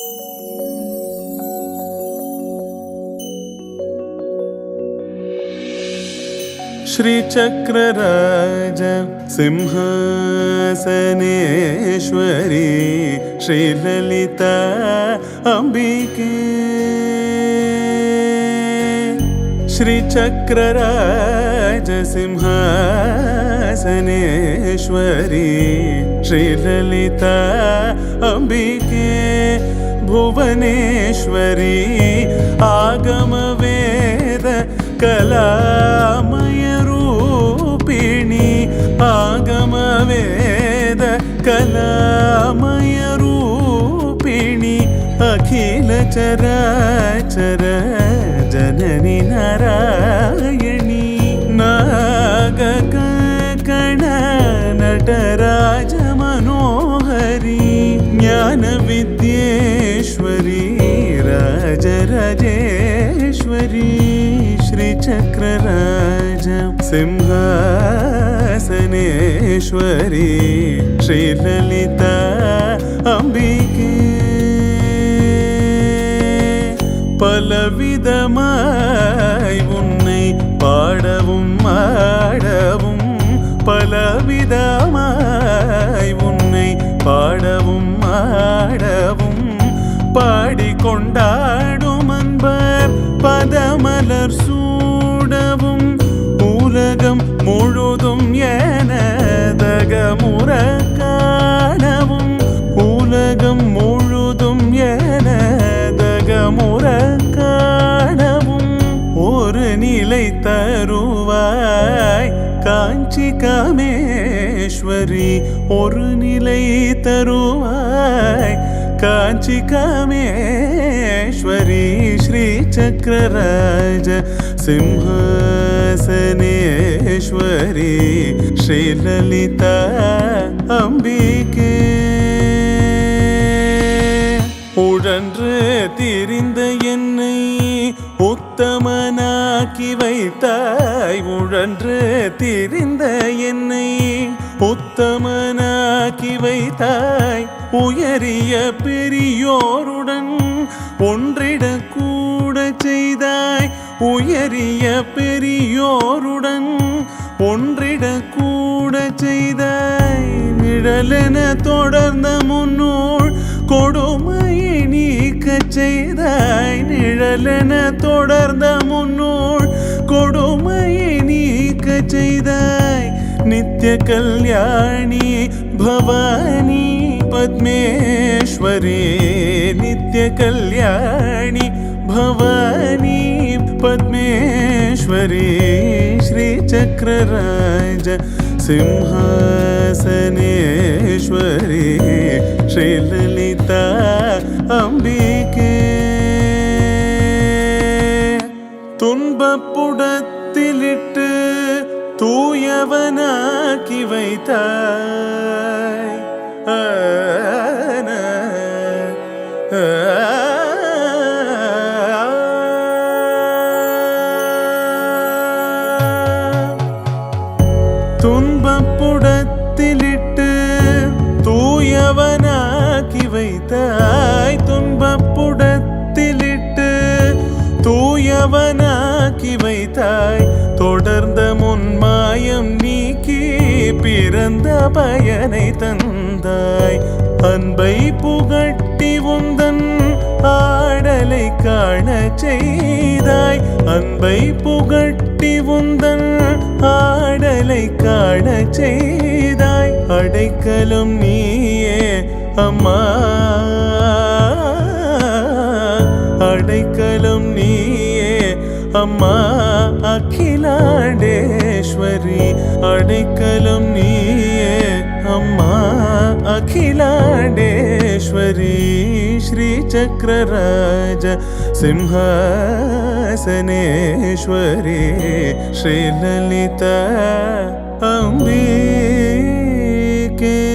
श्रीचक्रराज सिंहासनेश्वरी श्रीललिता अंबिके। श्रीचक्रराज सिंहासनेश्वरी श्रीललिता अंबिके। भुवनेश्वरी आगमवेद कलामय रूपिणी। आगमवेद कलामय रूपिणी। अखिल चराचर जननी नारायणी। नागकंकण नटराज मनोहरी। ज्ञान विद्येश्वरी राजराजेश्वरी। श्रीचक्रराज सिंहासनेश्वरी श्रीललिता अंबिके। பலவிதமாய் உன்னை பாடவும் ஆடவும். பலவிதமாய் உன்னை பாடவும் ஆடவும். பாடிக்கொண்டாடும் அன்பர் பதமலர் சூடவும். உலகம் முழுதும் எனதகமுற காணவும். உலகம் முழுதும் எனதகமுற காணவும். ஒரு நிலை தருவாய் காஞ்சி காமேஸ்வரி. ஒரு நிலை தருவாய் காஞ்சி காமேஸ்வரி. श्रीचक्रराज सिंहासनेश्वरी श्रीललिता अंबिके. உழன்று திரிந்த என்னை உத்தமனாக்கி வைத்தாய். உழன்று திரிந்த என்னை உத்தமனாக்கி வைத்தாய். உயரிய பெரியோருடன் ஒன்றிட கூட செய்தாய். உயரிய பெரியோருடன் ஒன்றிட கூட செய்தாய். நிழலென தொடர்ந்த முன்னோள் கொடுமையை நீக்க செய்தாய். நிழலென தொடர்ந்த முன்னோள் கொடுமையை நீக்க செய்தாய். நித்ய கல்யாணி பவானி பத்மேஸ்வரி. நித்ய கல்யாணி பவானி பத்மேஸ்வரி. श्रीचक्रराज सिंहासनेश्वरी श्रीललिता अंबिके. துன்பப்புடத்திலிட்டு தூயவனாக்கி வைத்தாய். துன்பப்புடத்திலிட்டு தூயவனாக்கி வைத்தாய். துன்பப்புடத்திலிட்டு தூயவனாக்கி வைத்தாய். தொடர்ந்த முன்மாயம் நீக்கி பிறந்த பயனை தந்தாய். அன்பை புகட்டி உந்தன் ஆடலை காண செய்தாய். அன்பை புகட்டி உந்தன் ஆடலை காண செய்தாய். அடைக்கலம் நீயே அம்மா. அடைக்கலம் நீயே அம்மா அகிலாண்டேஸ்வரி. அடைக்கலம் நீயே அம்மா அகிலாண்டேஸ்வரி. श्रीचक्रराज सिंहासनेश्वरी श्रीललिता अंबिके.